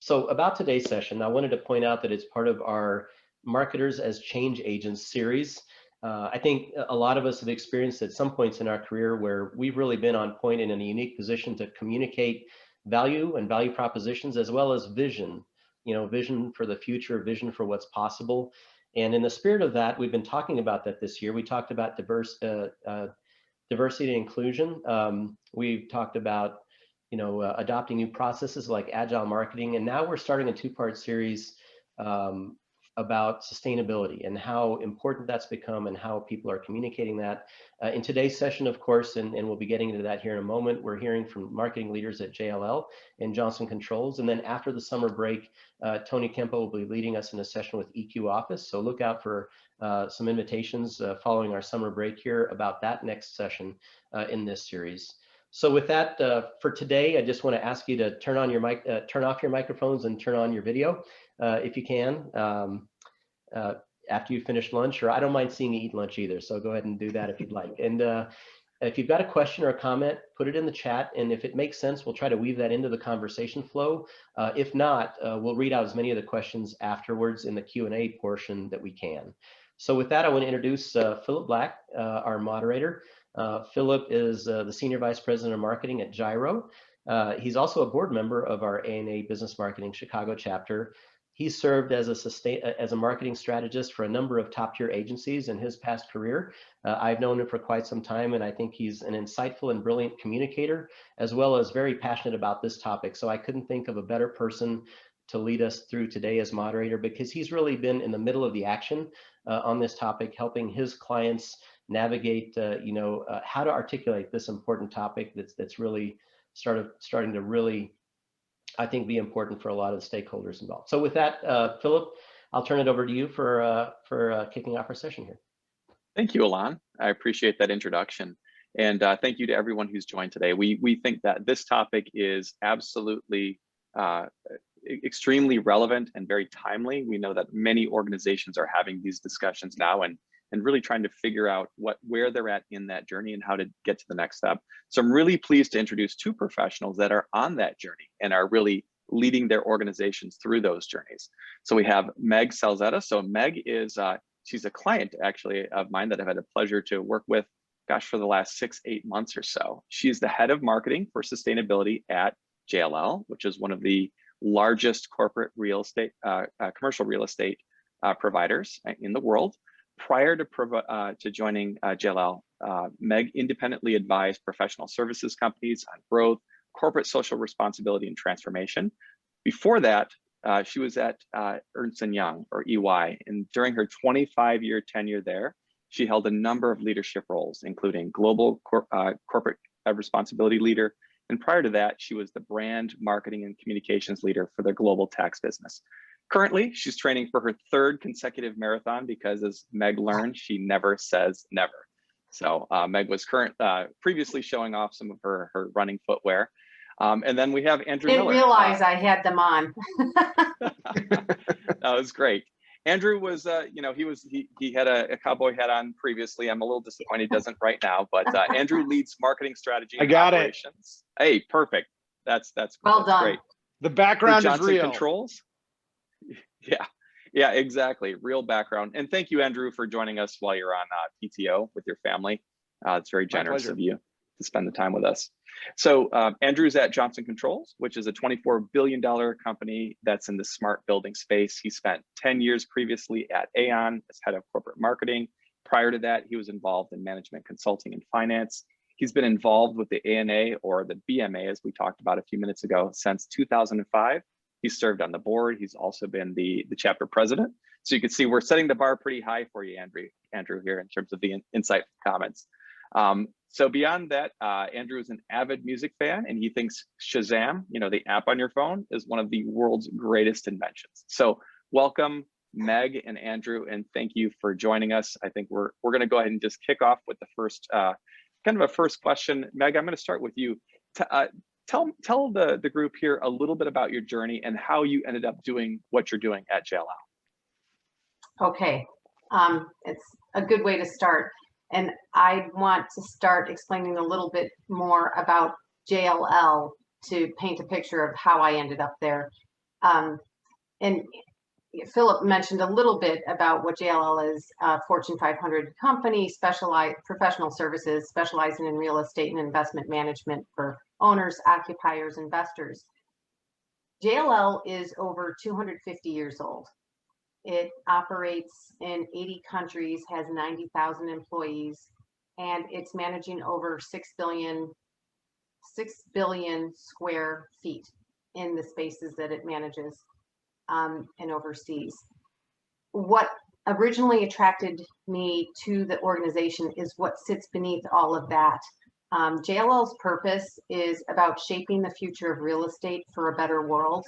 So about today's session, I wanted to point out that it's part of our Marketers as Change Agents series. I think a lot of us have experienced at some points in our career where we've really been on point and in a unique position to communicate value and value propositions as well as vision, vision for the future, vision for what's possible. And in the spirit of that, we've been talking about that this year. We talked about diversity and inclusion. We've talked about adopting new processes like agile marketing. And now we're starting a two-part series about sustainability and how important that's become and how people are communicating that. In today's session, of course, and we'll be getting into that here in a moment, we're hearing from marketing leaders at JLL and Johnson Controls. And then after the summer break, Tony Kempo will be leading us in a session with EQ Office. So look out for some invitations following our summer break here about that next session in this series. So with that, for today, I just want to ask you to turn off your microphones and turn on your video if you can after you finish lunch, or I don't mind seeing you eat lunch either. So go ahead and do that if you'd like. And if you've got a question or a comment, put it in the chat. And if it makes sense, we'll try to weave that into the conversation flow. If not, we'll read out as many of the questions afterwards in the Q&A portion that we can. So with that, I want to introduce Philip Black, our moderator. Philip is the Senior Vice President of Marketing at Gyro. He's also a board member of our ANA Business Marketing Chicago chapter. He served as a marketing strategist for a number of top-tier agencies in his past career. I've known him for quite some time, and I think he's an insightful and brilliant communicator, as well as very passionate about this topic. So I couldn't think of a better person to lead us through today as moderator, because he's really been in the middle of the action on this topic, helping his clients navigate, how to articulate this important topic that's really starting to really, I think, be important for a lot of the stakeholders involved. So with that, Philip, I'll turn it over to you for kicking off our session here. Thank you, Alon. I appreciate that introduction. And thank you to everyone who's joined today. We think that this topic is absolutely extremely relevant and very timely. We know that many organizations are having these discussions now and really trying to figure out where they're at in that journey and how to get to the next step. So I'm really pleased to introduce two professionals that are on that journey and are really leading their organizations through those journeys. So we have Meg Salzetta. So Meg is, she's a client actually of mine that I've had the pleasure to work with, gosh, for the last 6-8 months or so. She's the head of marketing for sustainability at JLL, which is one of the largest corporate real estate, commercial real estate providers in the world. Prior to joining JLL, Meg independently advised professional services companies on growth, corporate social responsibility, and transformation. Before that, she was at Ernst & Young, or EY, and during her 25-year tenure there, she held a number of leadership roles, including global corporate responsibility leader, and prior to that, she was the brand marketing and communications leader for their global tax business. Currently, she's training for her 3rd consecutive marathon because, as Meg learned, she never says never. So Meg was previously showing off some of her running footwear. And then we have Andrew Miller. Didn't realize I had them on. That was great. Andrew was, he had a cowboy hat on previously. I'm a little disappointed he doesn't right now, but Andrew leads marketing strategy and operations. Hey, perfect. That's well done. Great. The background is real. Controls. Yeah, exactly. Real background. And thank you, Andrew, for joining us while you're on PTO with your family. It's very generous of you to spend the time with us. So Andrew's at Johnson Controls, which is a $24 billion company that's in the smart building space. He spent 10 years previously at Aon as head of corporate marketing. Prior to that, he was involved in management consulting and finance. He's been involved with the ANA, or the BMA, as we talked about a few minutes ago, since 2005. He's served on the board. He's also been the chapter president. So you can see we're setting the bar pretty high for you, Andrew, here in terms of the insight comments. So beyond that, Andrew is an avid music fan, and he thinks Shazam, the app on your phone, is one of the world's greatest inventions. So welcome, Meg and Andrew, and thank you for joining us. I think we're going to go ahead and just kick off with the first kind of a first question. Meg, I'm going to start with you. Tell the group here a little bit about your journey and how you ended up doing what you're doing at JLL. Okay, it's a good way to start. And I want to start explaining a little bit more about JLL to paint a picture of how I ended up there. And Philip mentioned a little bit about what JLL is, a Fortune 500 company, professional services, specializing in real estate and investment management for owners, occupiers, investors. JLL is over 250 years old. It operates in 80 countries, has 90,000 employees, and it's managing over 6 billion square feet in the spaces that it manages and oversees. What originally attracted me to the organization is what sits beneath all of that. JLL's purpose is about shaping the future of real estate for a better world.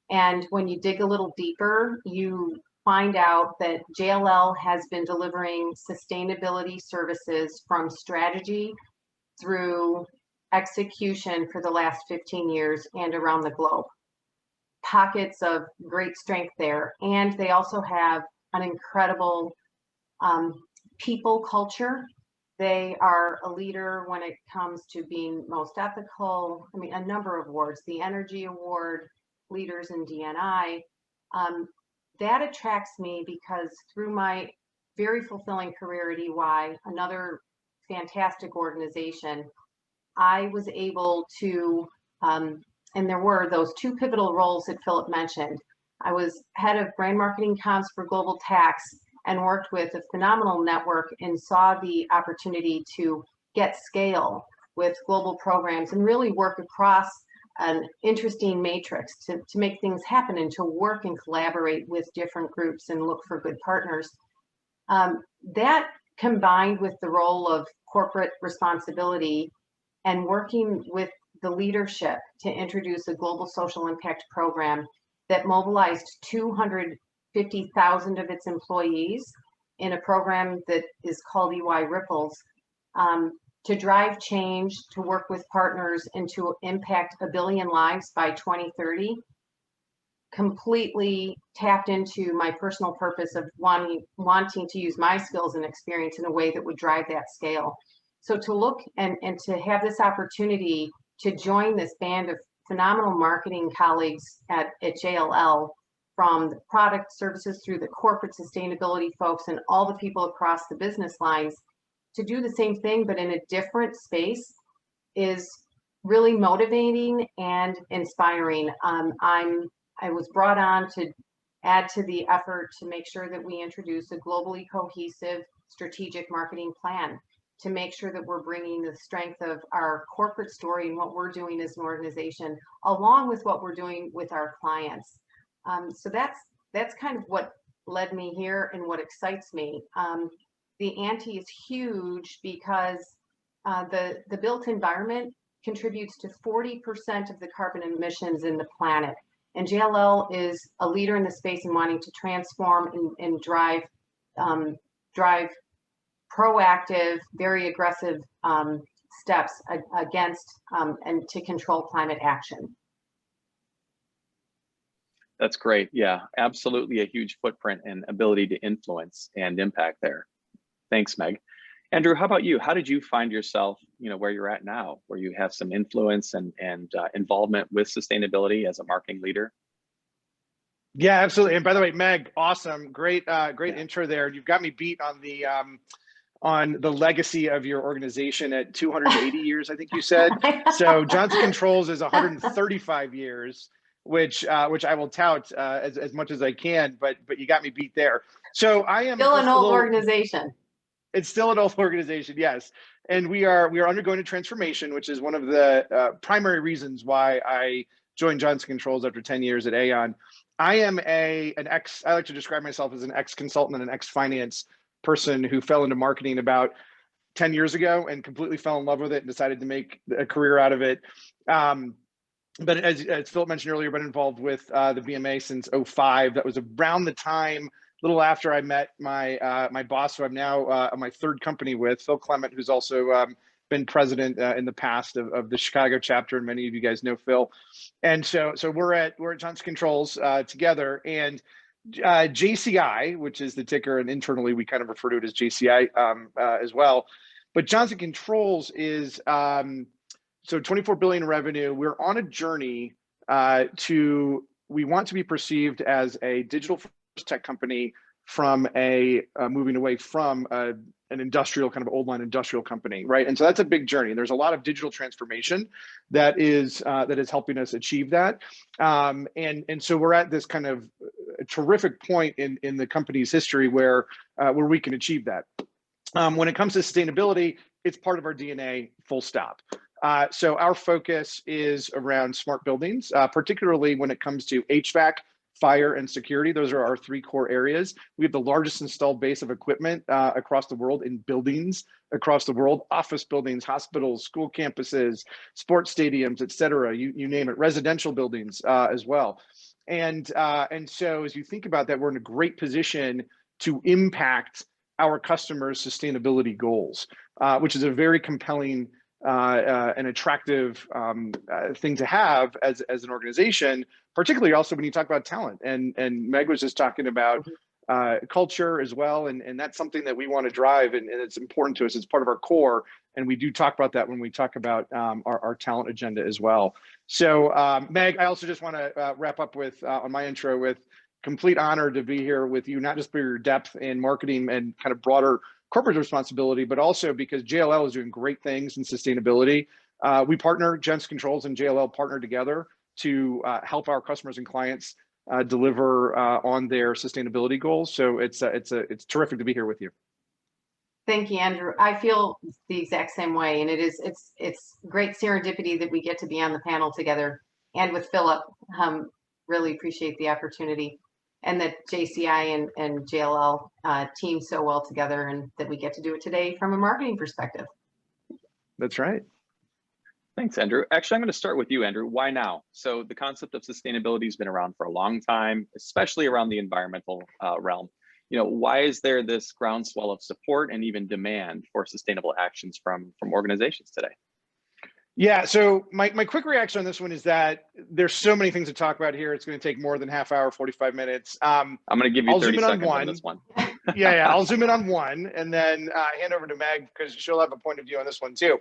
And when you dig a little deeper, you find out that JLL has been delivering sustainability services from strategy through execution for the last 15 years and around the globe. Pockets of great strength there. And they also have an incredible people culture. They are a leader when it comes to being most ethical. I mean, a number of awards, the Energy Award, Leaders in D&I. That attracts me because through my very fulfilling career at EY, another fantastic organization, I was able to, and there were those two pivotal roles that Philip mentioned. I was head of brand marketing comms for Global Tax and worked with a phenomenal network and saw the opportunity to get scale with global programs and really work across an interesting matrix to make things happen and to work and collaborate with different groups and look for good partners. That combined with the role of corporate responsibility and working with the leadership to introduce a global social impact program that mobilized 250,000 of its employees in a program that is called EY Ripples, to drive change, to work with partners, and to impact 1 billion lives by 2030, completely tapped into my personal purpose of wanting to use my skills and experience in a way that would drive that scale. So to look and to have this opportunity to join this band of phenomenal marketing colleagues at JLL, from the product services through the corporate sustainability folks and all the people across the business lines, to do the same thing but in a different space is really motivating and inspiring. I was brought on to add to the effort to make sure that we introduce a globally cohesive strategic marketing plan, to make sure that we're bringing the strength of our corporate story and what we're doing as an organization, along with what we're doing with our clients. So that's kind of what led me here and what excites me. The ante is huge because the built environment contributes to 40% of the carbon emissions in the planet. And JLL is a leader in the space in wanting to transform and drive proactive, very aggressive steps against and to control climate action. That's great. Yeah, absolutely a huge footprint and ability to influence and impact there. Thanks, Meg. Andrew, how about you? How did you find yourself, where you're at now, where you have some influence and involvement with sustainability as a marketing leader? Yeah, absolutely. And by the way, Meg, awesome, great intro there. You've got me beat on the legacy of your organization at 280 years, I think you said. So Johnson Controls is 135 years, which I will tout as much as I can, but you got me beat there. So I am still an old organization. It's still an old organization, yes. And we are undergoing a transformation, which is one of the primary reasons why I joined Johnson Controls after 10 years at Aon. I am I like to describe myself as an ex-consultant and an ex-finance person who fell into marketing about 10 years ago and completely fell in love with it and decided to make a career out of it. But as Philip mentioned earlier, been involved with the BMA since 2005. That was around the time, a little after I met my boss, who I'm now on my third company with, Phil Clement, who's also been president in the past of the Chicago chapter, and many of you guys know Phil. And so we're at Johnson Controls together, and JCI, which is the ticker, and internally we kind of refer to it as JCI as well. But Johnson Controls is so 24 billion revenue. We're on a journey to we want to be perceived as a digital first tech company from a moving away from an industrial kind of old line industrial company, right? And so that's a big journey. There's a lot of digital transformation that is helping us achieve that. And so we're at this kind of terrific point in the company's history where we can achieve that. When it comes to sustainability, it's part of our DNA, full stop. So our focus is around smart buildings, particularly when it comes to HVAC, fire, and security. Those are our 3 core areas. We have the largest installed base of equipment across the world in buildings across the world, office buildings, hospitals, school campuses, sports stadiums, et cetera, you name it, residential buildings as well. And so as you think about that, we're in a great position to impact our customers' sustainability goals, which is a very compelling and attractive thing to have as an organization, particularly also when you talk about talent. And Meg was just talking about culture as well, and that's something that we want to drive, and it's important to us. It's part of our core, and we do talk about that when we talk about our talent agenda as well. So Meg, I also just want to wrap up with on my intro with complete honor to be here with you, not just for your depth in marketing and kind of broader corporate responsibility, but also because JLL is doing great things in sustainability. We partner, Johnson Controls and JLL partner together to help our customers and clients deliver on their sustainability goals. So it's terrific to be here with you. Thank you, Andrew. I feel the exact same way, and it's great serendipity that we get to be on the panel together and with Philip. Really appreciate the opportunity, and that JCI and JLL team so well together, and that we get to do it today from a marketing perspective. That's right. Thanks, Andrew. Actually, I'm going to start with you, Andrew. Why now? So the concept of sustainability has been around for a long time, especially around the environmental realm. You know, why is there this groundswell of support and even demand for sustainable actions from organizations today? Yeah, so my quick reaction on this one is that there's so many things to talk about here. It's going to take more than half hour, 45 minutes. I'm going to give you 30 seconds on this one. Yeah, I'll zoom in on one and then hand over to Meg because she'll have a point of view on this one too.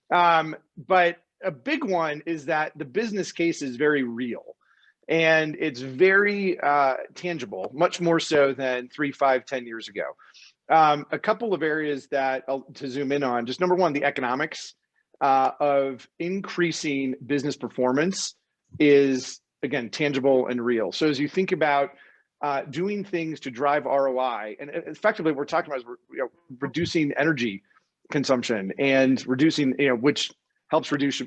But a big one is that the business case is very real and it's very tangible, much more so than 3, 5, 10 years ago. A couple of areas that to zoom in on, just number one, the economics of increasing business performance is, again, tangible and real. So as you think about doing things to drive ROI, and effectively what we're talking about is reducing energy consumption and reducing, which helps reduce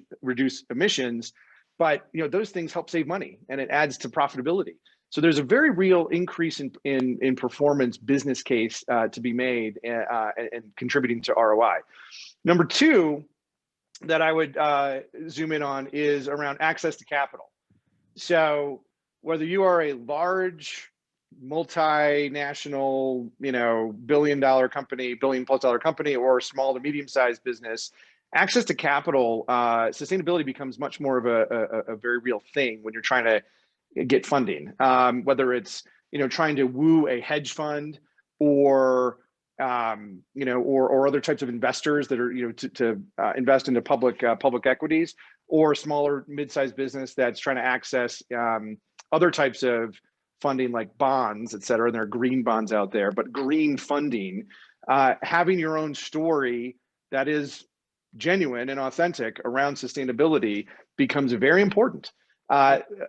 emissions, but those things help save money and it adds to profitability. So there's a very real increase in performance business case to be made and contributing to ROI. Number two that I would zoom in on is around access to capital. So whether you are a large multinational, billion-plus company, or a small to medium-sized business, access to capital, sustainability becomes much more of a very real thing when you're trying to get funding. Whether it's trying to woo a hedge fund or or other types of investors that are to invest into public equities, or smaller mid-sized business that's trying to access other types of funding like bonds, et cetera. There are green bonds out there, but green funding, having your own story that is genuine and authentic around sustainability becomes very important.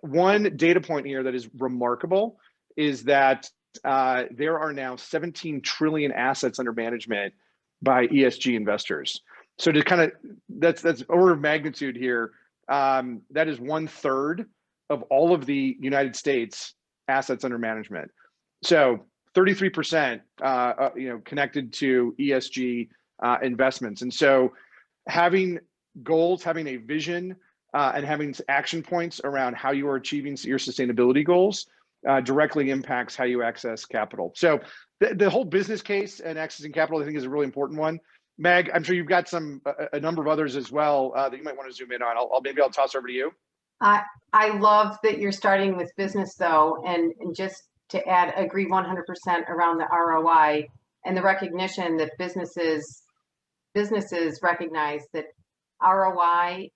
One data point here that is remarkable is that there are now 17 trillion assets under management by ESG investors. So to kind of, that's order of magnitude here. That is 1/3 of all of the United States assets under management. So 33%, connected to ESG investments. And so having goals, having a vision, and having action points around how you are achieving your sustainability goals directly impacts how you access capital. So the whole business case and accessing capital, I think, is a really important one. Meg, I'm sure you've got a number of others as well that you might want to zoom in on. Maybe I'll toss over to you. I love that you're starting with business though, and just to add, agree 100% around the ROI and the recognition that businesses recognize that ROI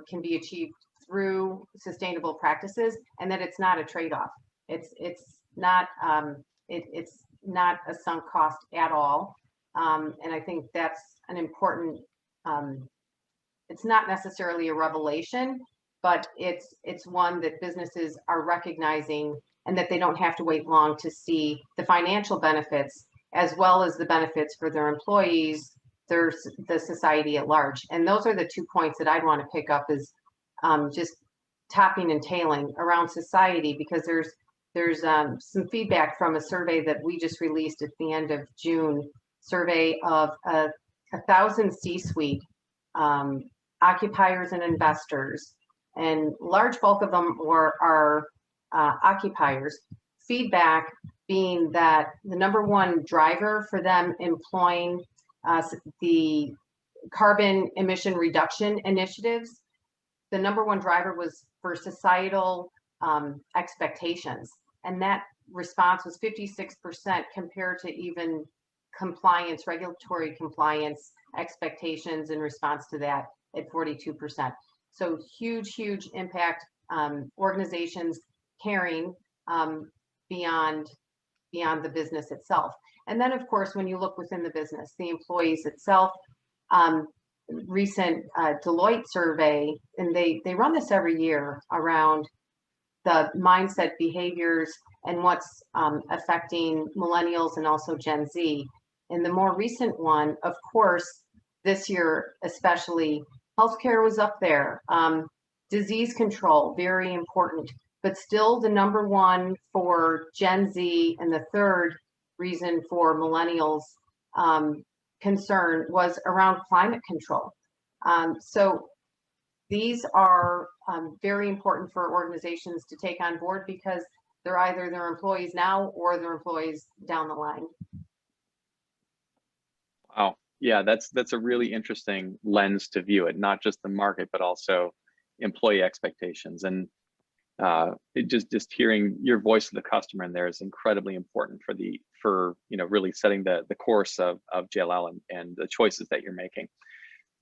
can be achieved through sustainable practices, and that it's not a trade-off. It's not it's not a sunk cost at all. And I think that's an important, it's not necessarily a revelation, but it's one that businesses are recognizing, and that they don't have to wait long to see the financial benefits as well as the benefits for their employees, the society at large. And those are the 2 points that I'd want to pick up, is just topping and tailing around society, because there's some feedback from a survey that we just released at the end of June, survey of 1,000 C-suite occupiers and investors, and large bulk of them are occupiers. Feedback being that the #1 driver for them employing the carbon emission reduction initiatives, the #1 driver was for societal expectations. And that response was 56% compared to even compliance, regulatory compliance expectations in response to that at 42%. So huge impact, organizations caring beyond the business itself. And then of course, when you look within the business, the employees itself, recent Deloitte survey, and they run this every year around the mindset, behaviors, and what's affecting millennials and also Gen Z. And the more recent one, of course, this year especially, healthcare was up there. Disease control, very important, but still the #1 for Gen Z, and the third reason for millennials concern was around climate control. So these are very important for organizations to take on board, because they're either their employees now or their employees down the line. Wow. Yeah, that's a really interesting lens to view it, not just the market, but also employee expectations. And just hearing your voice of the customer in there is incredibly important for really setting the course of JLL and the choices that you're making.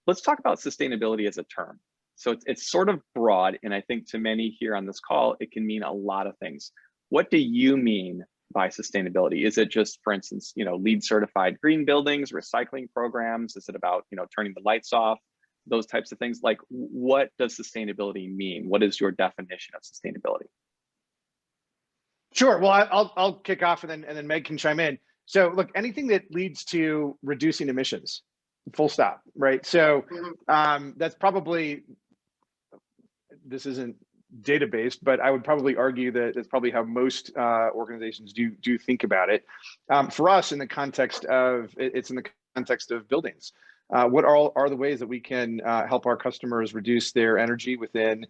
Let's talk about sustainability as a term. So it's sort of broad, and I think to many here on this call, it can mean a lot of things. What do you mean by sustainability? Is it just, for instance, LEED certified green buildings, recycling programs? Is it about, turning the lights off, those types of things? Like, what does sustainability mean? What is your definition of sustainability? Sure. Well, I'll kick off, and then Meg can chime in. So look, anything that leads to reducing emissions, full stop, right? So that's probably, this isn't data-based, but I would probably argue that that's probably how most organizations do think about it. For us, in the context of, it's in the context of buildings. What are the ways that we can help our customers reduce their energy within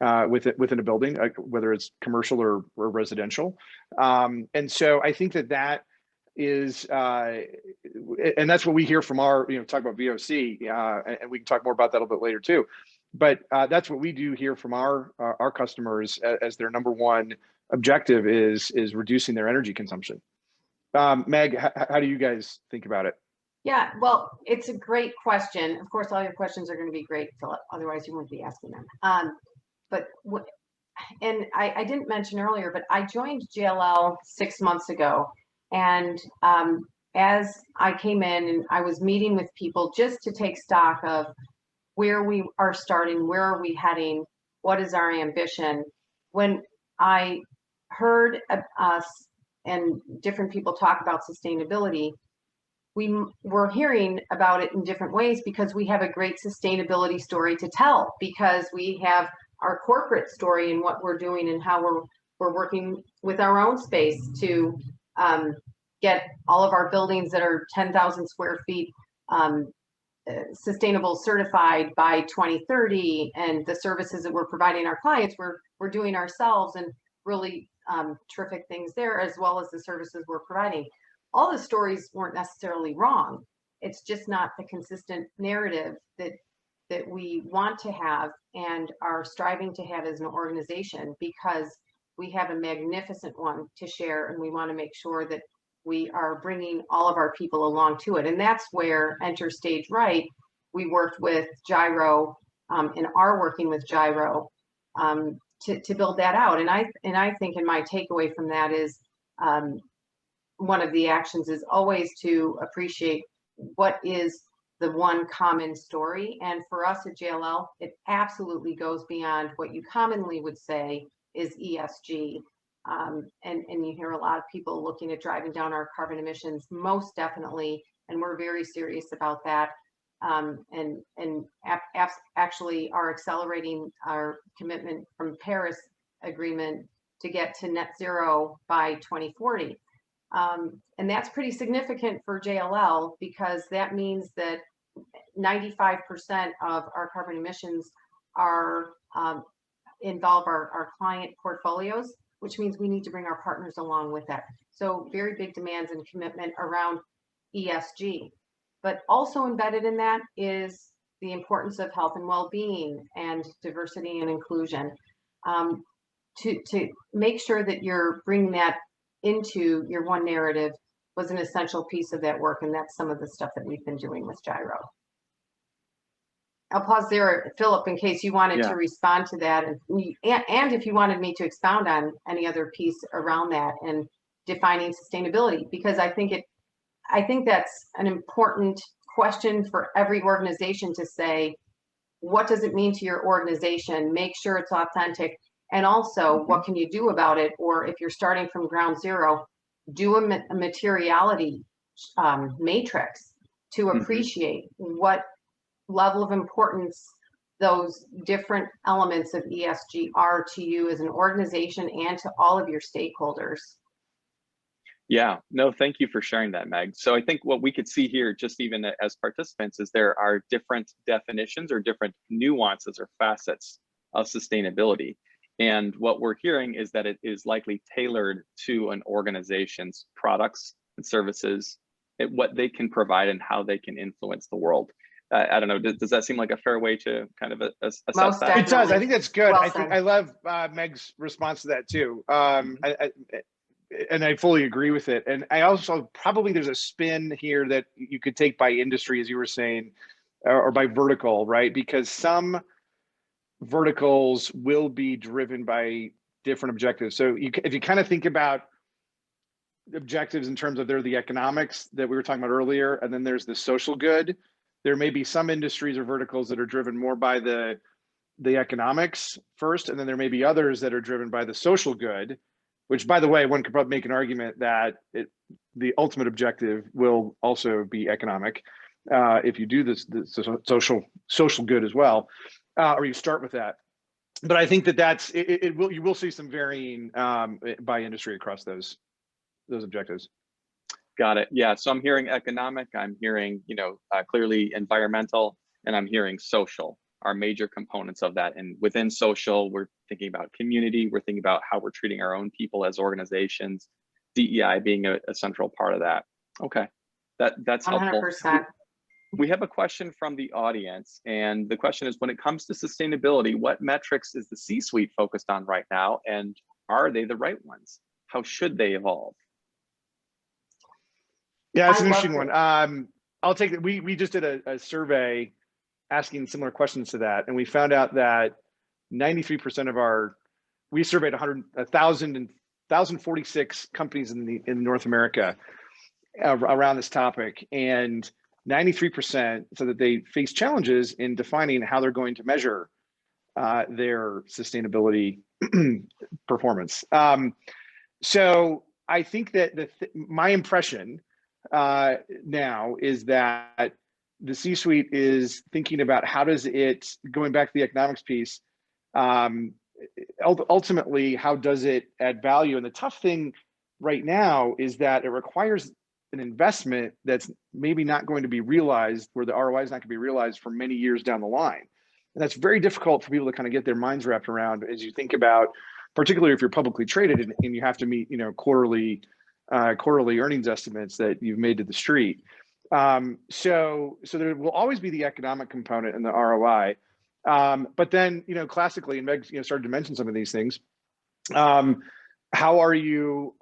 a building, whether it's commercial or residential? And so I think that is, and that's what we hear from our, talk about VOC, and we can talk more about that a little bit later too. But that's what we do hear from our customers as their #1 objective is reducing their energy consumption. Meg, how do you guys think about it? Yeah, well, it's a great question. Of course, all your questions are going to be great, Philip. Otherwise, you wouldn't be asking them. And I didn't mention earlier, but I joined JLL 6 months ago. And as I came in and I was meeting with people just to take stock of where we are starting, where are we heading, what is our ambition. When I heard us and different people talk about sustainability, we were hearing about it in different ways because we have a great sustainability story to tell, because we have our corporate story and what we're doing and how we're working with our own space to get all of our buildings that are 10,000 square feet sustainable certified by 2030, and the services that we're providing our clients, we're doing ourselves, and really terrific things there, as well as the services we're providing. All the stories weren't necessarily wrong. It's just not the consistent narrative that we want to have and are striving to have as an organization, because we have a magnificent one to share, and we want to make sure that we are bringing all of our people along to it. And that's where Enter Stage Right, we worked with Gyro and are working with Gyro to build that out. And I think, in my takeaway from that is, one of the actions is always to appreciate what is the one common story. And for us at JLL, it absolutely goes beyond what you commonly would say is ESG. And you hear a lot of people looking at driving down our carbon emissions, most definitely, and we're very serious about that. Actually are accelerating our commitment from Paris Agreement to get to net zero by 2040. And that's pretty significant for JLL, because that means that 95% of our carbon emissions are involve our client portfolios, which means we need to bring our partners along with that. So very big demands and commitment around ESG. But also embedded in that is the importance of health and well-being and diversity and inclusion. To make sure that you're bringing that into your one narrative was an essential piece of that work, and that's some of the stuff that we've been doing with Gyro. I'll pause there, Philip, in case you wanted to respond to that, and if you wanted me to expound on any other piece around that and defining sustainability, because I think that's an important question for every organization to say, what does it mean to your organization? Make sure it's authentic. And also, what can you do about it? Or if you're starting from ground zero, do a materiality matrix to appreciate what level of importance those different elements of ESG are to you as an organization and to all of your stakeholders. Yeah, no, thank you for sharing that, Meg. So I think what we could see here, just even as participants, is there are different definitions or different nuances or facets of sustainability. And what we're hearing is that it is likely tailored to an organization's products and services, what they can provide and how they can influence the world. I don't know, does that seem like a fair way to kind of assess that? It does. I think that's good. Well said. I love Meg's response to that too. And I fully agree with it. And I also, probably there's a spin here that you could take by industry, as you were saying, or by vertical, right? Because some verticals will be driven by different objectives. So if you kind of think about objectives in terms of they're the economics that we were talking about earlier, and then there's the social good, there may be some industries or verticals that are driven more by the economics first, and then there may be others that are driven by the social good, which, by the way, one could probably make an argument that the ultimate objective will also be economic if you do this social good as well, or you start with that. But I think that you will see some varying by industry across those objectives. Got it. Yeah. So I'm hearing economic. I'm hearing clearly environmental, and I'm hearing social are major components of that. And within social, we're thinking about community. We're thinking about how we're treating our own people as organizations. DEI being a central part of that. Okay, that's helpful. 100%. We have a question from the audience, and the question is, when it comes to sustainability, what metrics is the C-suite focused on right now, and are they the right ones? How should they evolve? Yeah, it's an interesting one. I'll take it. We just did a survey asking similar questions to that, and we found out that 93% of we surveyed 1,046 companies in North America around this topic, and 93% said that they face challenges in defining how they're going to measure their sustainability performance. So I think that my impression now is that the C-suite is thinking about how does it, going back to the economics piece, ultimately, how does it add value? And the tough thing right now is that it requires an investment that's maybe not going to be realized, where the ROI is not going to be realized for many years down the line. And that's very difficult for people to kind of get their minds wrapped around as you think about, particularly if you're publicly traded and you have to meet, quarterly earnings estimates that you've made to the street. So there will always be the economic component and the ROI. But then, classically, and Meg, started to mention some of these things. How are you,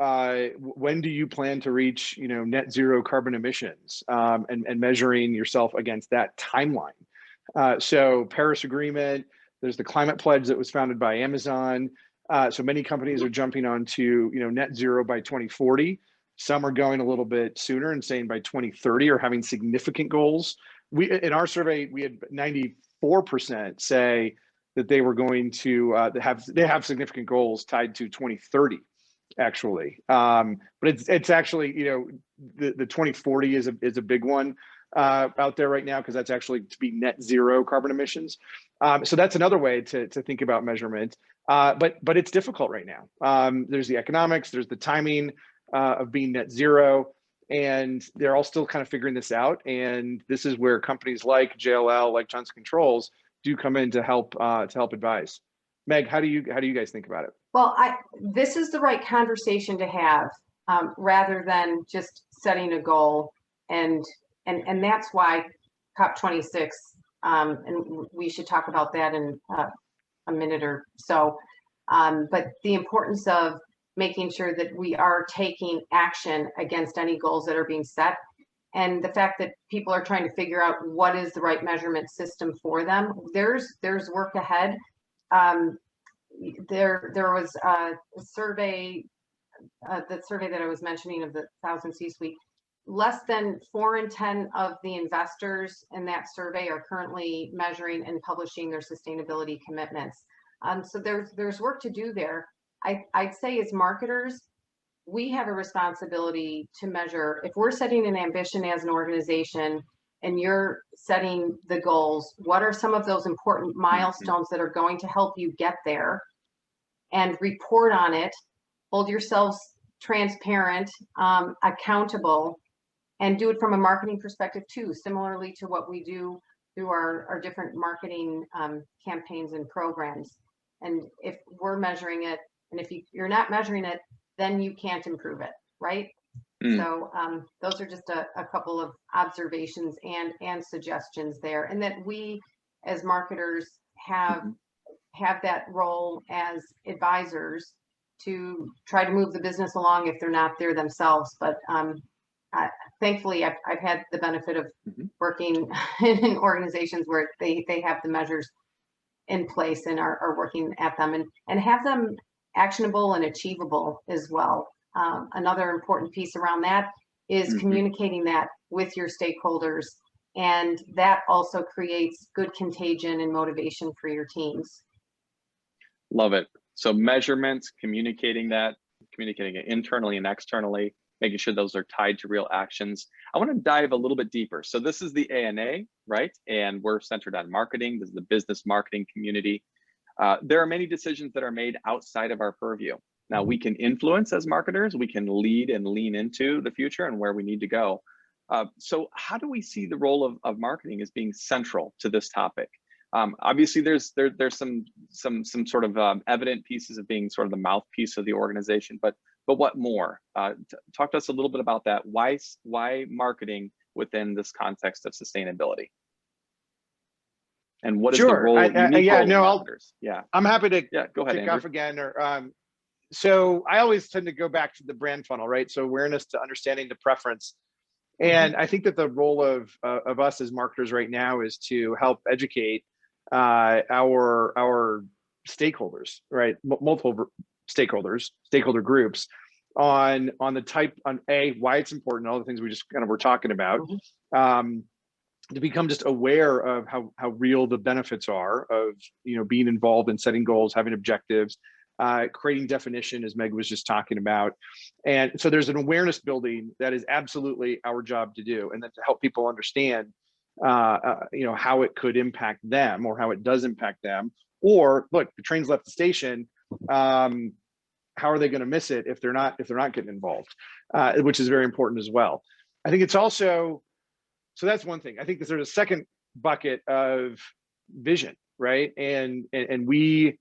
when do you plan to reach, net zero carbon emissions, and measuring yourself against that timeline? So Paris Agreement, There's the climate pledge that was founded by Amazon. So many companies are jumping onto, net zero by 2040. Some are going a little bit sooner and saying by 2030 or having significant goals. In our survey, we had 94% say that they were going to have significant goals tied to 2030, actually. But it's actually, the 2040 is a big one out there right now, because that's actually to be net zero carbon emissions. So that's another way to think about measurement. But it's difficult right now. There's the economics, there's the timing of being net zero, and they're all still kind of figuring this out. And this is where companies like JLL, like Johnson Controls, do come in to help advise. Meg, how do you guys think about it? Well, this is the right conversation to have, rather than just setting a goal, and that's why COP26, and we should talk about that in a minute or so. But the importance of making sure that we are taking action against any goals that are being set, and the fact that people are trying to figure out what is the right measurement system for them. There's work ahead. There was a survey, the survey that I was mentioning of the 1,000 C-suite. Less than 4 in 10 of the investors in that survey are currently measuring and publishing their sustainability commitments. So there's work to do there. I'd say as marketers, we have a responsibility to measure. If we're setting an ambition as an organization and you're setting the goals, what are some of those important milestones that are going to help you get there, and report on it, hold yourselves transparent, accountable, and do it from a marketing perspective too, similarly to what we do through our different marketing campaigns and programs. And if we're measuring it, and if you're not measuring it, then you can't improve it, right? So those are just a couple of observations and suggestions there, and that we as marketers have that role as advisors to try to move the business along if they're not there themselves. But thankfully, I've had the benefit of working in organizations where they have the measures in place and are working at them and have them actionable and achievable as well. Another important piece around that is communicating that with your stakeholders, and that also creates good contagion and motivation for your teams. Love it. So measurements, communicating it internally and externally, making sure those are tied to real actions. I want to dive a little bit deeper. So this is the ANA, right? And we're centered on marketing. This is the business marketing community. There are many decisions that are made outside of our purview. Now, we can influence as marketers, we can lead and lean into the future and where we need to go. So how do we see the role of marketing as being central to this topic? Obviously, there's some sort of evident pieces of being sort of the mouthpiece of the organization, but what more? Talk to us a little bit about that. Why marketing within this context of sustainability? And what is the role? Marketers? I'm happy to go ahead, kick Andrew. off again. So I always tend to go back to the brand funnel, right? So awareness to understanding the preference. And I think that the role of us as marketers right now is to help educate our stakeholders, right? Multiple stakeholders, stakeholder groups on why it's important, all the things we just kind of were talking about, to become just aware of how real the benefits are of being involved in setting goals, having objectives, creating definition, as Meg was just talking about. And so there's an awareness building that is absolutely our job to do, and then to help people understand how it could impact them, or how it does impact them. Or look, the train's left the station. How are they going to miss it if they're not getting involved? Which is very important as well. I think it's also, so that's one thing. I think that there's a second bucket of vision, right? And we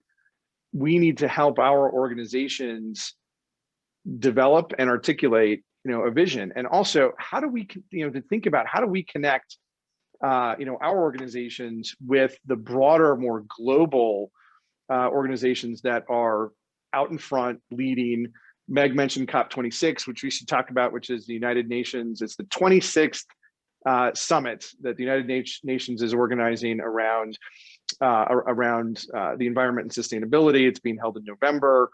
need to help our organizations develop and articulate, a vision. And also, how do we, to think about how do we connect, our organizations with the broader, more global organizations that are out in front leading. Meg mentioned COP26, which we should talk about, which is the United Nations. It's the 26th summit that the United Nations is organizing around around the environment and sustainability. It's being held in November.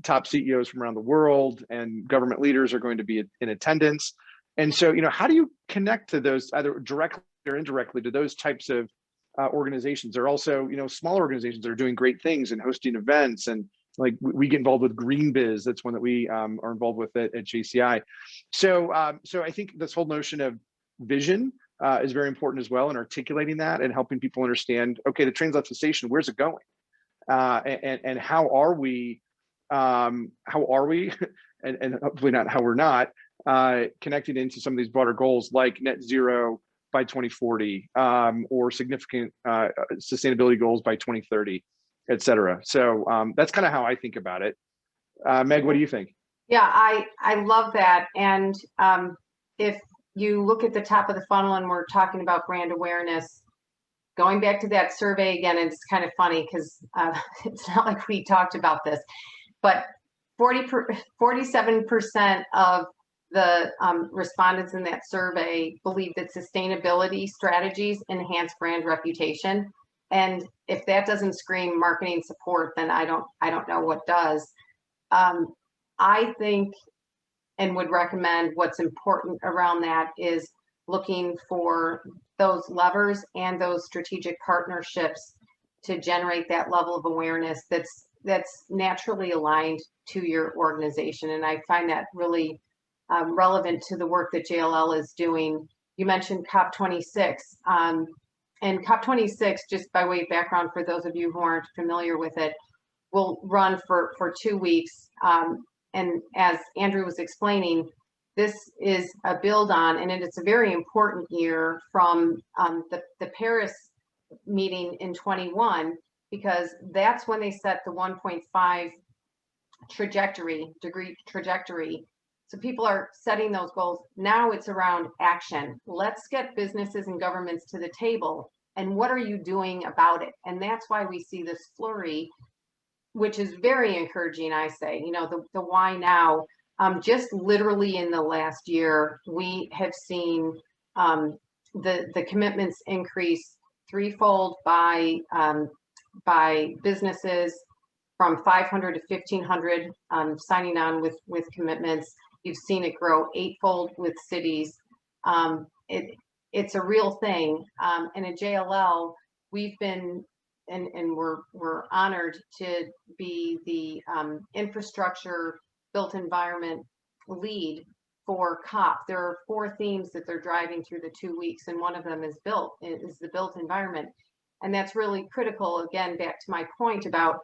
Top CEOs from around the world and government leaders are going to be in attendance. And so, how do you connect to those, either directly or indirectly, to those types of organizations? There are also, small organizations that are doing great things and hosting events. And like we get involved with Green Biz. That's one that we are involved with at JCI. So I think this whole notion of vision is very important as well, and articulating that and helping people understand, okay, the train's left the station, where's it going? And how are we, and hopefully not how we're not, connected into some of these broader goals like net zero by 2040, or significant sustainability goals by 2030, et cetera. So that's kind of how I think about it. Meg, what do you think? Yeah, I love that. And if you look at the top of the funnel and we're talking about brand awareness, going back to that survey again, it's kind of funny because it's not like we talked about this, but 47% of the respondents in that survey believe that sustainability strategies enhance brand reputation. And if that doesn't scream marketing support, then I don't know what does. I think and would recommend what's important around that is looking for those levers and those strategic partnerships to generate that level of awareness that's naturally aligned to your organization. And I find that really relevant to the work that JLL is doing. You mentioned COP26, and COP26, just by way of background for those of you who aren't familiar with it, will run for 2 weeks. And as Andrew was explaining, this is a build on, and it's a very important year from the Paris meeting in 21, because that's when they set the 1.5 degree trajectory. So people are setting those goals. Now it's around action. Let's get businesses and governments to the table. And what are you doing about it? And that's why we see this flurry, which is very encouraging, I say, the why now. Just literally in the last year, we have seen the commitments increase threefold by businesses, from 500 to 1,500 signing on with commitments. You've seen it grow eightfold with cities. It's a real thing. And at JLL, we've been, and we're honored to be the infrastructure built environment lead for COP. There are 4 themes that they're driving through the 2 weeks, and one of them is the built environment. And that's really critical. Again, back to my point about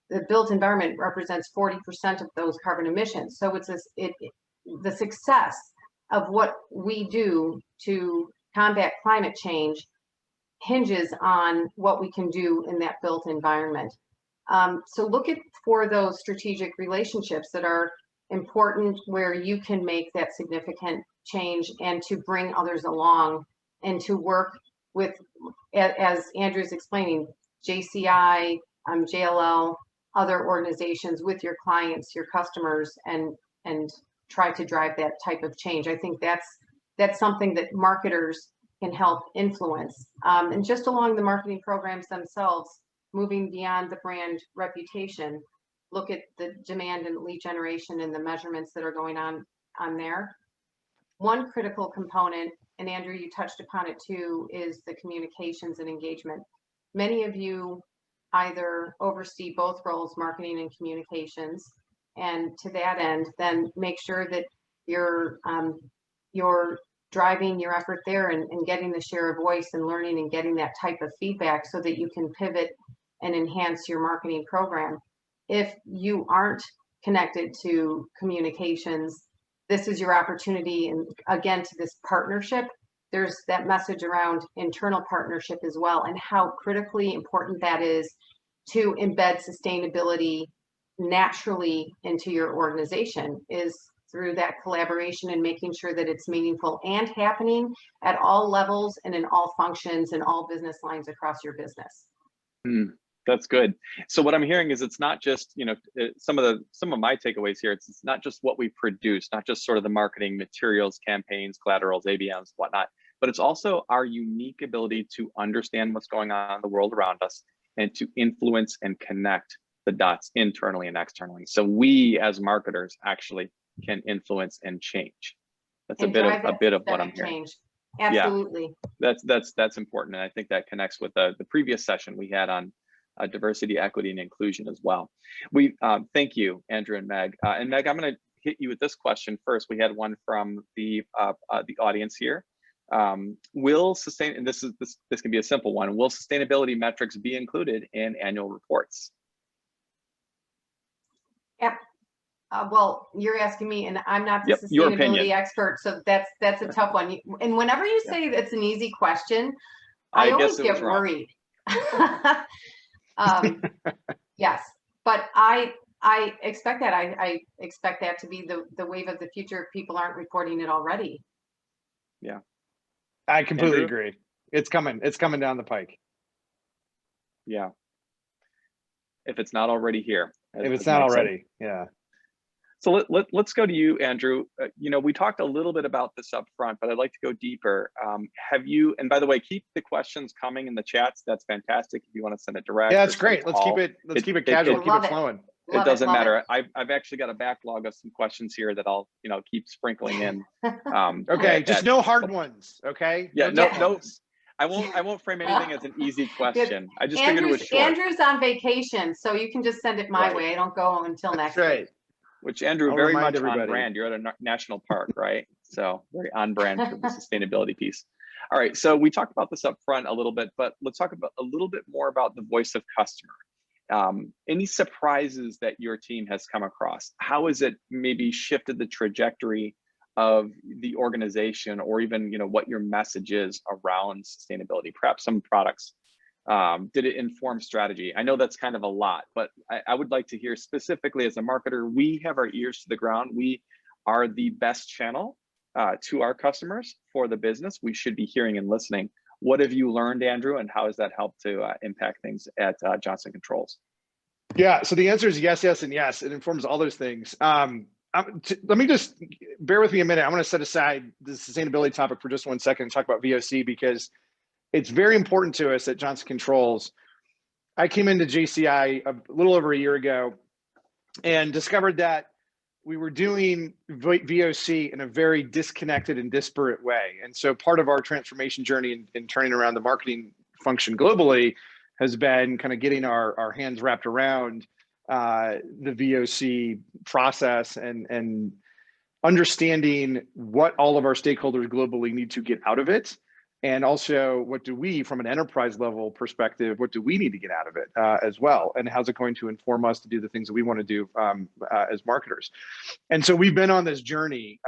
the built environment represents 40% of those carbon emissions. So it's the success of what we do to combat climate change hinges on what we can do in that built environment. So look for those strategic relationships that are important, where you can make that significant change and to bring others along and to work with, as Andrew's explaining, JCI, JLL, other organizations, with your clients, your customers, and try to drive that type of change. I think that's something that marketers can help influence. And just along the marketing programs themselves, moving beyond the brand reputation, look at the demand and lead generation and the measurements that are going on there. One critical component, and Andrew, you touched upon it too, is the communications and engagement. Many of you either oversee both roles, marketing and communications, and to that end, then make sure that you're driving your effort there and getting the share of voice and learning and getting that type of feedback so that you can pivot and enhance your marketing program. If you aren't connected to communications, this is your opportunity. And again, to this partnership, there's that message around internal partnership as well, and how critically important that is to embed sustainability naturally into your organization, is through that collaboration and making sure that it's meaningful and happening at all levels and in all functions and all business lines across your business. That's good. So what I'm hearing is it's not just, some of my takeaways here. It's not just what we produce, not just sort of the marketing materials, campaigns, collaterals, ABMs, whatnot, but it's also our unique ability to understand what's going on in the world around us and to influence and connect the dots internally and externally. So we as marketers actually can influence and change. That's And drive a that bit of what I'm systemic hearing. change. Absolutely. That's important, and I think that connects with the previous session we had on diversity, equity, and inclusion as well. We thank you, Andrew and Meg. And Meg, I'm going to hit you with this question first. We had one from the audience here. Will sustain, and this can be a simple one. Will sustainability metrics be included in annual reports? Yep. Well, you're asking me, and I'm not the Your opinion. sustainability expert, so that's a tough one. And whenever you say that's an easy question, I always get worried. Yes, but I expect that. I expect that to be the wave of the future if people aren't reporting it already. Yeah, I completely agree. It's coming down the pike. Yeah, if it's not already here. If it's not already, yeah. So let's go to you, Andrew. You know, we talked a little bit about this up front, but I'd like to go deeper. Have you, and by the way, keep the questions coming in the chats. That's fantastic. If you want to send it direct. Yeah, that's great. Let's keep it casual, keep it flowing. It doesn't matter. I've actually got a backlog of some questions here that I'll, you know, keep sprinkling in. Okay, just no hard ones, okay? Yeah, no. I won't frame anything as an easy question. I just figured it was short. Andrew's on vacation, so you can just send it my way. I don't go until next week. Which, Andrew, very much on brand. You're at a national park, right? So very on brand for the sustainability piece. All right, so we talked about this up front a little bit, but let's talk about a little bit more about the voice of customer. Any surprises that your team has come across? How has it maybe shifted the trajectory of the organization, or even, you know, what your message is around sustainability? Perhaps some products. Did it inform strategy? I know that's kind of a lot, but I would like to hear specifically as a marketer, we have our ears to the ground. We are the best channel to our customers for the business. We should be hearing and listening. What have you learned, Andrew, and how has that helped to impact things at Johnson Controls? Yeah, so the answer is yes, yes, and yes. It informs all those things. Let me just bear with me a minute. I want to set aside the sustainability topic for just 1 second and talk about VOC, because it's very important to us at Johnson Controls. I came into JCI a little over a year ago and discovered that we were doing VOC in a very disconnected and disparate way. And so part of our transformation journey in turning around the marketing function globally has been kind of getting our hands wrapped around the VOC process and understanding what all of our stakeholders globally need to get out of it. And also, what do we, from an enterprise level perspective, what do we need to get out of it as well? And how's it going to inform us to do the things that we want to do as marketers? And so we've been on this journey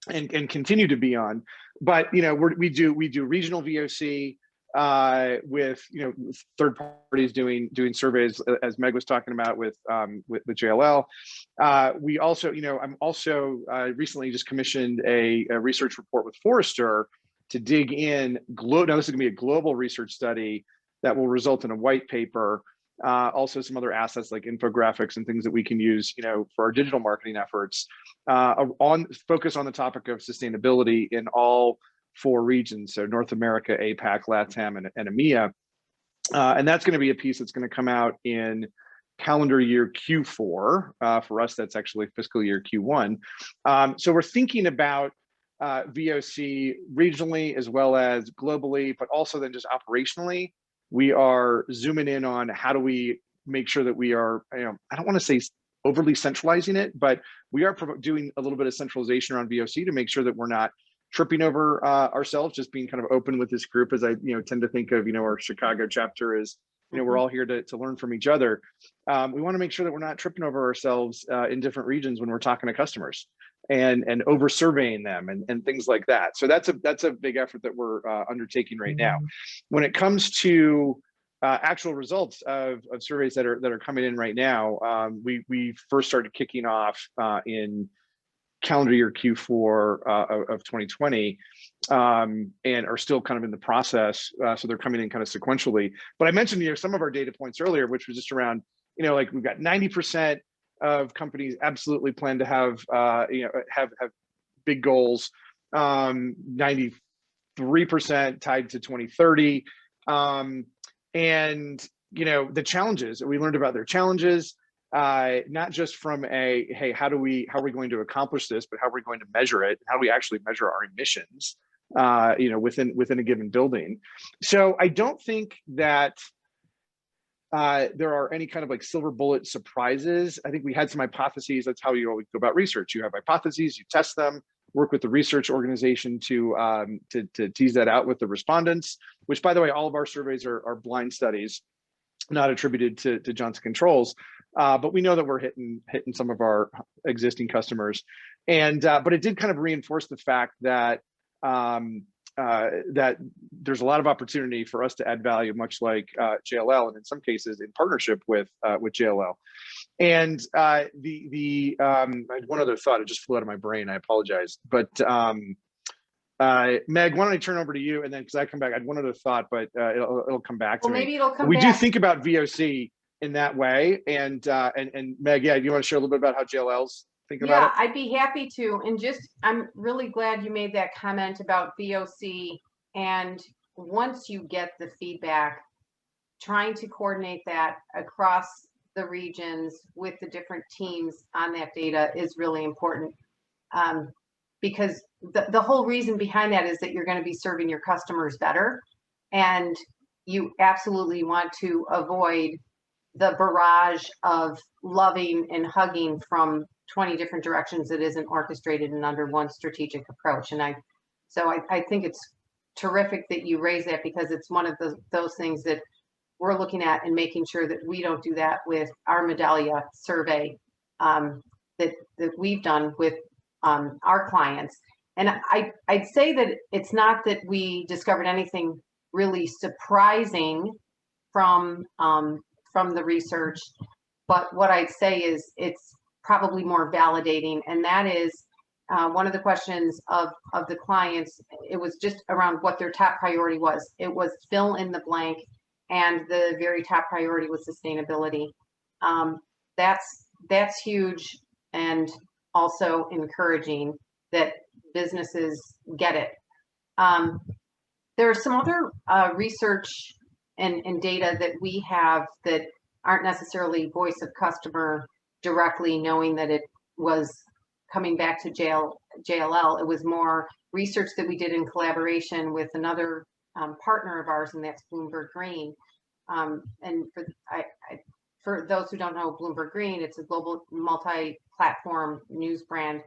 and continue to be on. But you know, we do regional VOC with, you know, third parties doing surveys, as Meg was talking about with JLL. We also, you know, I'm also recently just commissioned a research report with Forrester to dig in. Now this is going to be a global research study that will result in a white paper. Also some other assets like infographics and things that we can use, you know, for our digital marketing efforts, focus on the topic of sustainability in all 4 regions. So North America, APAC, LATAM, and EMEA. And that's going to be a piece that's going to come out in calendar year Q4. For us, that's actually fiscal year Q1. So we're thinking about VOC regionally as well as globally, but also then just operationally, we are zooming in on how do we make sure that we are, you know, I don't want to say overly centralizing it, but we are doing a little bit of centralization around VOC to make sure that we're not tripping over ourselves, just being kind of open with this group, as I, you know, tend to think of, you know, our Chicago chapter is, you know, we're all here to learn from each other. We want to make sure that we're not tripping over ourselves in different regions when we're talking to customers and over surveying them and things like that. So that's a big effort that we're undertaking right now. When it comes to actual results of surveys that are coming in right now, we first started kicking off in calendar year Q4 of 2020, and are still kind of in the process. So they're coming in kind of sequentially. But I mentioned, you know, some of our data points earlier, which was just around, you know, like we've got 90% of companies absolutely plan to have, you know, have big goals, 93% tied to 2030. And, the challenges, we learned about their challenges, not just from hey, how are we going to accomplish this, but how are we going to measure it? How do we actually measure our emissions, within a given building? So I don't think that there are any kind of like silver bullet surprises. I think we had some hypotheses. That's how you always go about research. You have hypotheses, you test them, work with the research organization to tease that out with the respondents, which, by the way, all of our surveys are blind studies, not attributed to Johnson Controls. But we know that we're hitting some of our existing customers. And but it did kind of reinforce the fact that that there's a lot of opportunity for us to add value, much like JLL, and in some cases in partnership with JLL. And I had one other thought, it just flew out of my brain, I apologize. But Meg, why don't I turn over to you, and then because I come back, I had one other thought, but it'll come back to me. Maybe it'll come we back. do think about VOC in that way, and Meg, yeah, you want to share a little bit about how JLL's thinking about it? Yeah, I'd be happy to. And I'm really glad you made that comment about VOC. And once you get the feedback, trying to coordinate that across the regions with the different teams on that data is really important. Because the whole reason behind that is that you're going to be serving your customers better. And you absolutely want to avoid the barrage of loving and hugging from 20 different directions that isn't orchestrated and under one strategic approach. And I think it's terrific that you raise that, because it's one of those things that we're looking at and making sure that we don't do that with our Medallia survey that we've done with our clients. And I'd say that it's not that we discovered anything really surprising from the research, but what I'd say is it's probably more validating. And that is one of the questions of the clients. It was just around what their top priority was. It was fill in the blank, and the very top priority was sustainability. That's huge, and also encouraging that businesses get it. There are some other research and data that we have that aren't necessarily voice of customer directly, knowing that it was coming back to JLL. It was more research that we did in collaboration with another partner of ours, and that's Bloomberg Green. And for those who don't know Bloomberg Green, it's a global multi-platform news brand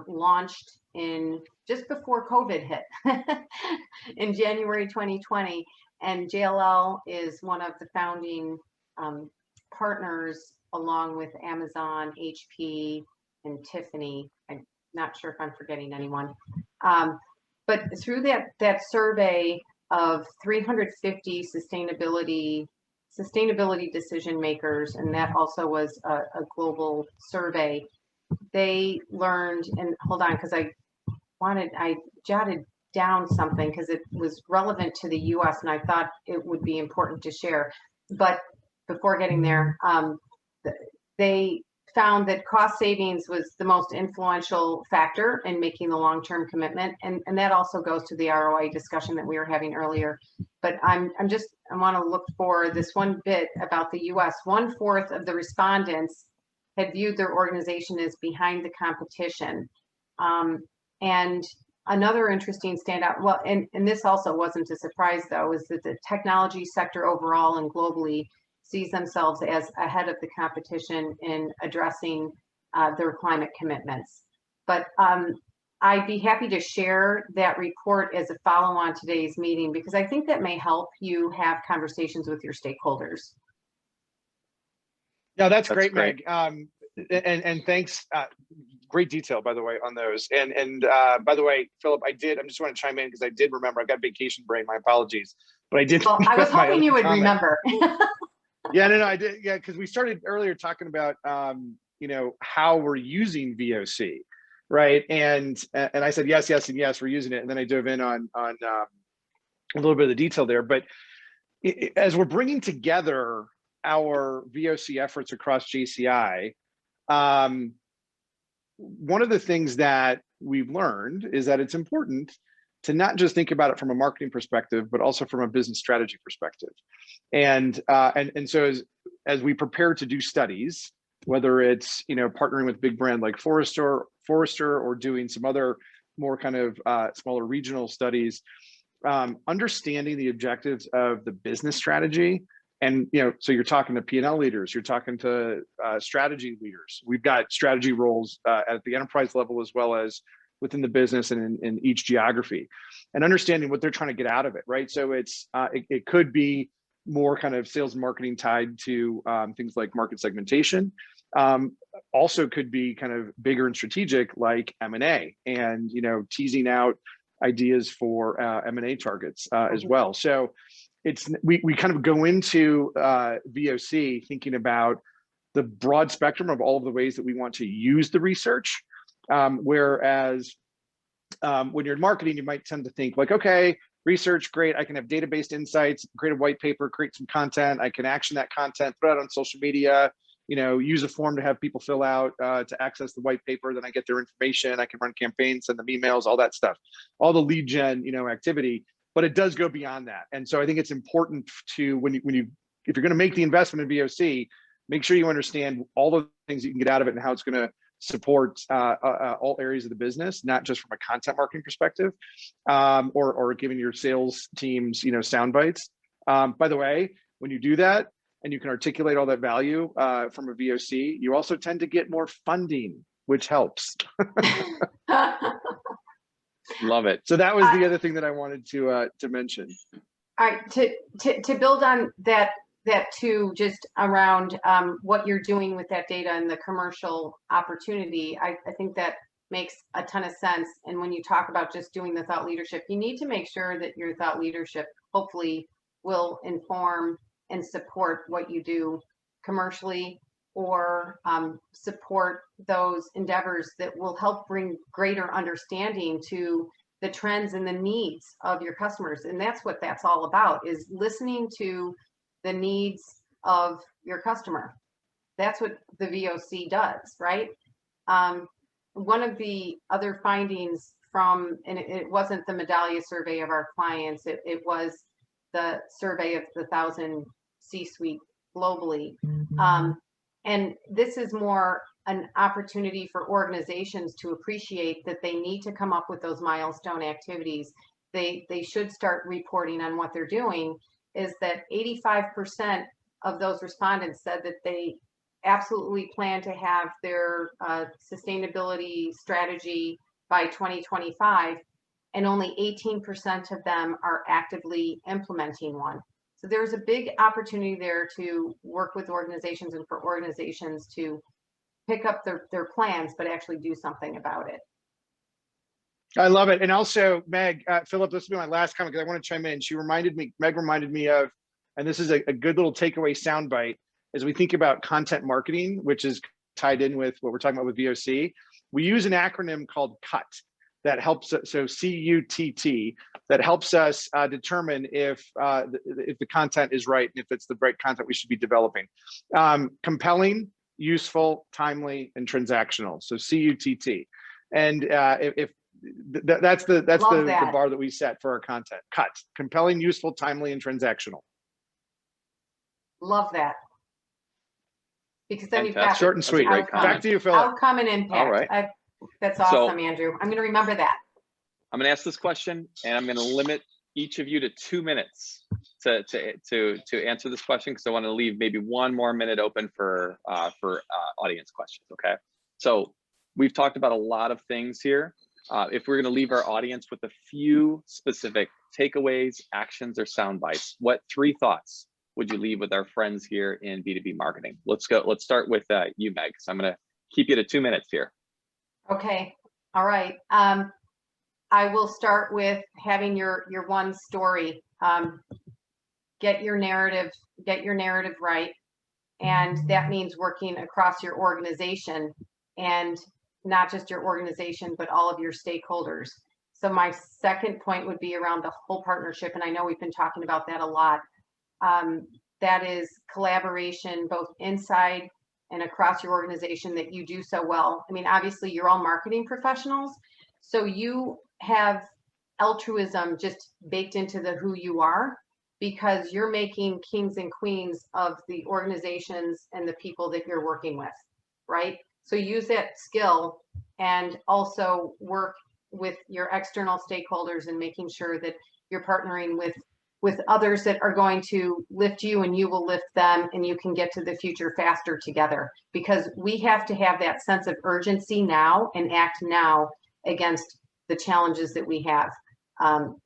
launched in just before COVID hit in January 2020. And JLL is one of the founding partners, along with Amazon, HP, and Tiffany. I'm not sure if I'm forgetting anyone. But through that survey of 350 sustainability decision makers, and that also was a global survey, they learned, and hold on, because I jotted down something because it was relevant to the US and I thought it would be important to share. But before getting there, they found that cost savings was the most influential factor in making the long-term commitment. And that also goes to the ROI discussion that we were having earlier. But I want to look for this one bit about the US. 1/4 of the respondents had viewed their organization as behind the competition. And another interesting standout, well, and this also wasn't a surprise though, is that the technology sector overall and globally sees themselves as ahead of the competition in addressing their climate commitments. But I'd be happy to share that report as a follow-on today's meeting, because I think that may help you have conversations with your stakeholders. No, that's great, Meg. And thanks. Great detail, by the way, on those. And by the way, Philip, I just want to chime in because I did remember. I got vacation brain. My apologies, but I did. Well, I was hoping you would remember. Yeah, no, I did. Yeah, because we started earlier talking about how we're using VOC, right? And I said yes, and yes, we're using it, and then I dove in on a little bit of the detail there. But as we're bringing together our VOC efforts across JCI, one of the things that we've learned is that it's important to not just think about it from a marketing perspective, but also from a business strategy perspective. And so as we prepare to do studies, whether it's, you know, partnering with big brand like Forrester, or doing some other more kind of smaller regional studies, understanding the objectives of the business strategy. And, you know, so you're talking to P&L leaders, you're talking to strategy leaders. We've got strategy roles at the enterprise level, as well as within the business and in each geography, and understanding what they're trying to get out of it, right? So it could be more kind of sales and marketing tied to things like market segmentation. Also could be kind of bigger and strategic, like M&A, and, you know, teasing out ideas for M&A targets as well. So we kind of go into VOC thinking about the broad spectrum of all of the ways that we want to use the research. Whereas when you're in marketing, you might tend to think like, okay, research, great. I can have data-based insights, create a white paper, create some content. I can action that content, put it out on social media, you know, use a form to have people fill out to access the white paper. Then I get their information. I can run campaigns, send them emails, all that stuff, all the lead gen, you know, activity. But it does go beyond that. And so I think it's important to, if you're going to make the investment in VOC, make sure you understand all the things you can get out of it and how it's going to support all areas of the business, not just from a content marketing perspective, or giving your sales teams, you know, sound bites. By the way, when you do that and you can articulate all that value from a VOC, you also tend to get more funding, which helps. Love it. So that was the other thing that I wanted to mention. All right, to build on that too, just around what you're doing with that data and the commercial opportunity, I think that makes a ton of sense. And when you talk about just doing the thought leadership, you need to make sure that your thought leadership hopefully will inform and support what you do commercially, or support those endeavors that will help bring greater understanding to the trends and the needs of your customers. And that's what that's all about, is listening to the needs of your customer. That's what the VOC does, right? One of the other findings from, and it wasn't the Medallia survey of our clients, it was the survey of the 1,000 C-suite globally. And this is more an opportunity for organizations to appreciate that they need to come up with those milestone activities. They should start reporting on what they're doing. Is that 85% of those respondents said that they absolutely plan to have their sustainability strategy by 2025, and only 18% of them are actively implementing one. So there's a big opportunity there to work with organizations and for organizations to pick up their plans, but actually do something about it. I love it. And also, Meg, Philip, this will be my last comment because I want to chime in. Meg reminded me of, and this is a good little takeaway soundbite, as we think about content marketing, which is tied in with what we're talking about with VOC. We use an acronym called CUT that helps, so C-U-T-T, that helps us determine if the content is right and if it's the right content we should be developing. Compelling, useful, timely, and transactional. So C-U-T-T. And if that's the bar that we set for our content. CUT: compelling, useful, timely, and transactional. Love that. Because then you've got short and sweet. Back to you, Philip. Outcome and impact. All right. That's awesome, Andrew. I'm going to remember that. I'm going to ask this question, and I'm going to limit each of you to 2 minutes to answer this question, because I want to leave maybe 1 more minute open for audience questions. Okay. So we've talked about a lot of things here. If we're going to leave our audience with a few specific takeaways, actions, or sound bites, what 3 thoughts would you leave with our friends here in B2B marketing? Let's go. Let's start with you, Meg. So I'm going to keep you to 2 minutes here. Okay. All right. I will start with having your one story. Get your narrative right. And that means working across your organization, and not just your organization, but all of your stakeholders. So my second point would be around the whole partnership. And I know we've been talking about that a lot. That is collaboration, both inside and across your organization, that you do so well. I mean, obviously you're all marketing professionals, so you have altruism just baked into the who you are, because you're making kings and queens of the organizations and the people that you're working with, right? So use that skill and also work with your external stakeholders and making sure that you're partnering with others that are going to lift you and you will lift them, and you can get to the future faster together, because we have to have that sense of urgency now and act now against the challenges that we have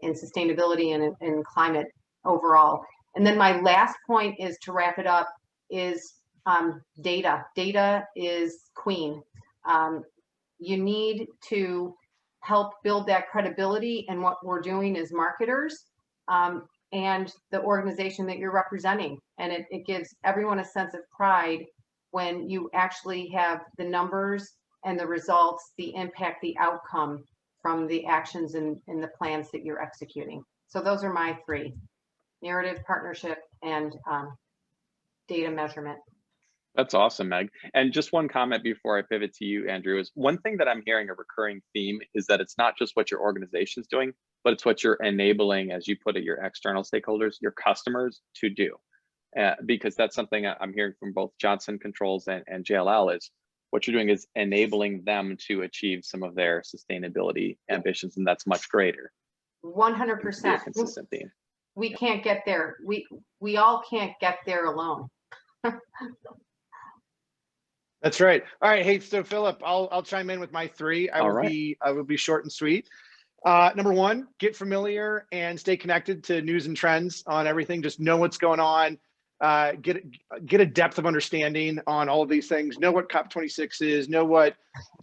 in sustainability and in climate overall. And then my last point is, to wrap it up, is data. Data is queen. You need to help build that credibility in what we're doing as marketers, and the organization that you're representing. And it gives everyone a sense of pride when you actually have the numbers and the results, the impact, the outcome from the actions and the plans that you're executing. So those are my three: narrative, partnership, and data measurement. That's awesome, Meg. And just one comment before I pivot to you, Andrew, is one thing that I'm hearing a recurring theme is that it's not just what your organization's doing, but it's what you're enabling, as you put it, your external stakeholders, your customers to do. Because that's something I'm hearing from both Johnson Controls and JLL, is what you're doing is enabling them to achieve some of their sustainability ambitions, and that's much greater. 100%. Consistent theme. We can't get there. We all can't get there alone. That's right. All right. Hey, so Philip, I'll chime in with my three. I will be short and sweet. Number one, get familiar and stay connected to news and trends on everything. Just know what's going on. Get a depth of understanding on all of these things. Know what COP26 is. Know what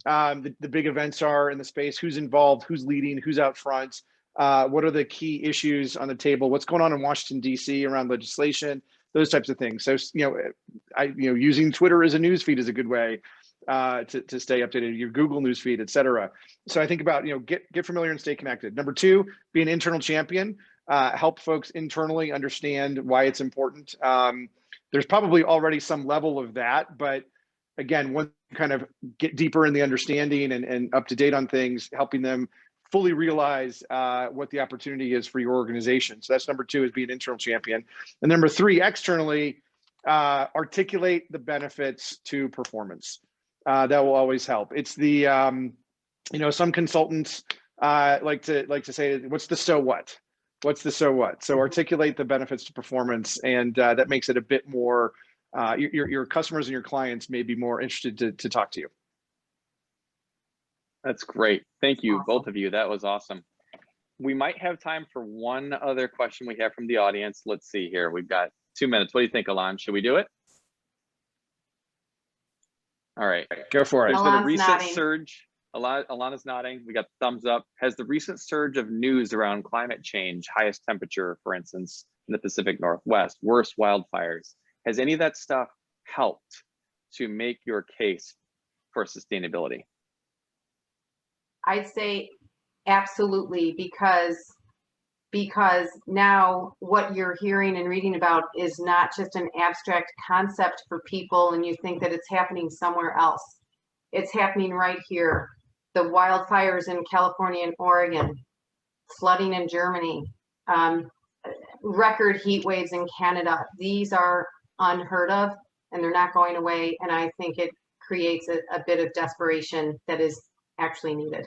the big events are in the space. Who's involved? Who's leading? Who's out front? What are the key issues on the table? What's going on in Washington, D.C. around legislation? Those types of things. So, using Twitter as a news feed is a good way to stay updated, your Google news feed, et cetera. So I think about, get familiar and stay connected. Number two, be an internal champion, help folks internally understand why it's important. There's probably already some level of that, but again, once you kind of get deeper in the understanding and up to date on things, helping them fully realize what the opportunity is for your organization. So that's number two, is be an internal champion. And number three, externally, articulate the benefits to performance. That will always help. It's the, some consultants like to say, what's the so what? What's the so what? So articulate the benefits to performance, and that makes it a bit more, your customers and your clients may be more interested to talk to you. That's great. Thank you, Awesome. both of you. That was awesome. We might have time for one other question we have from the audience. Let's see here. We've got 2 minutes. What do you think, Alon? Should we do it? All right. Go for it. There's been a Alon's recent nodding. surge. Alon is nodding. We got thumbs up. Has the recent surge of news around climate change, highest temperature, for instance, in the Pacific Northwest, worse wildfires, has any of that stuff helped to make your case for sustainability? I'd say absolutely, because now what you're hearing and reading about is not just an abstract concept for people and you think that it's happening somewhere else. It's happening right here. The wildfires in California and Oregon, flooding in Germany, record heat waves in Canada. These are unheard of and they're not going away. And I think it creates a bit of desperation that is actually needed.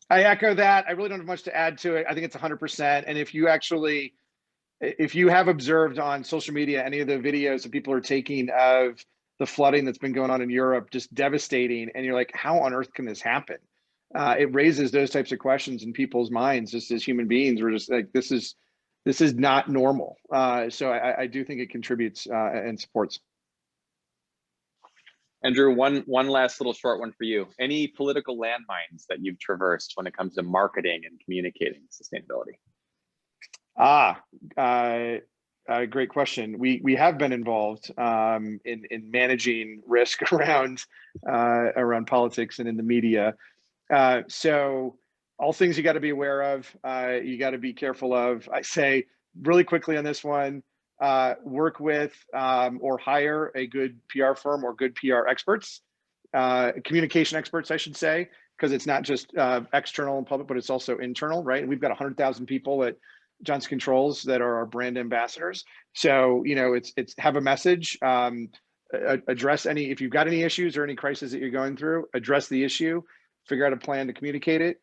I echo that. I really don't have much to add to it. I think it's 100%. And if you have observed on social media any of the videos that people are taking of the flooding that's been going on in Europe, just devastating, and you're like, how on earth can this happen? It raises those types of questions in people's minds. Just as human beings, we're just like, this is not normal. So I do think it contributes and supports. Andrew, one last little short one for you. Any political landmines that you've traversed when it comes to marketing and communicating sustainability? Great question. We have been involved in managing risk around politics and in the media. So all things you got to be aware of, you got to be careful of. I say really quickly on this one, work with or hire a good PR firm or good PR experts, communication experts, I should say, because it's not just external and public, but it's also internal, right? And we've got 100,000 people at Johnson Controls that are our brand ambassadors. So, you know, it's have a message, address any, if you've got any issues or any crisis that you're going through, address the issue, figure out a plan to communicate it,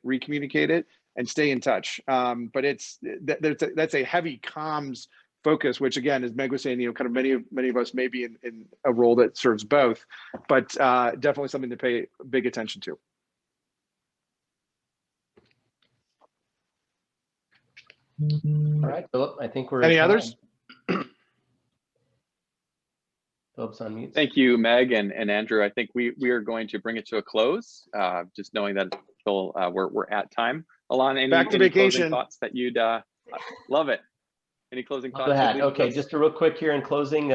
re-communicate it, and stay in touch. But that's a heavy comms focus, which again, as Meg was saying, you know, kind of many of us may be in a role that serves both, but definitely something to pay big attention to. All right, Philip, I think we're. Any others? Philip's on mute. Thank you, Meg and Andrew. I think we are going to bring it to a close, just knowing that until we're at time. Alon, any vacation. closing thoughts that you'd love it? Any closing thoughts? Okay, just a real quick here in closing,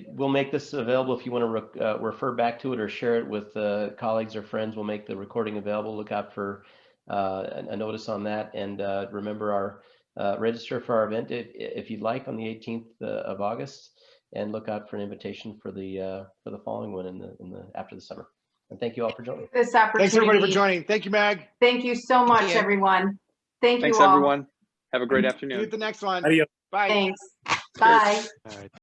we'll make this available if you want to refer back to it or share it with colleagues or friends. We'll make the recording available. Look out for a notice on that, and remember our register for our event if you'd like on the 18th of August, and look out for an invitation for the following one in the after the summer. And thank you all for joining. This opportunity. Thanks everybody for joining. Thank you, Mag. Thank you so much, everyone. Thanks you all. Everyone. Have a great afternoon. See you at the next one. Adios. Bye. Thanks. Bye. All right.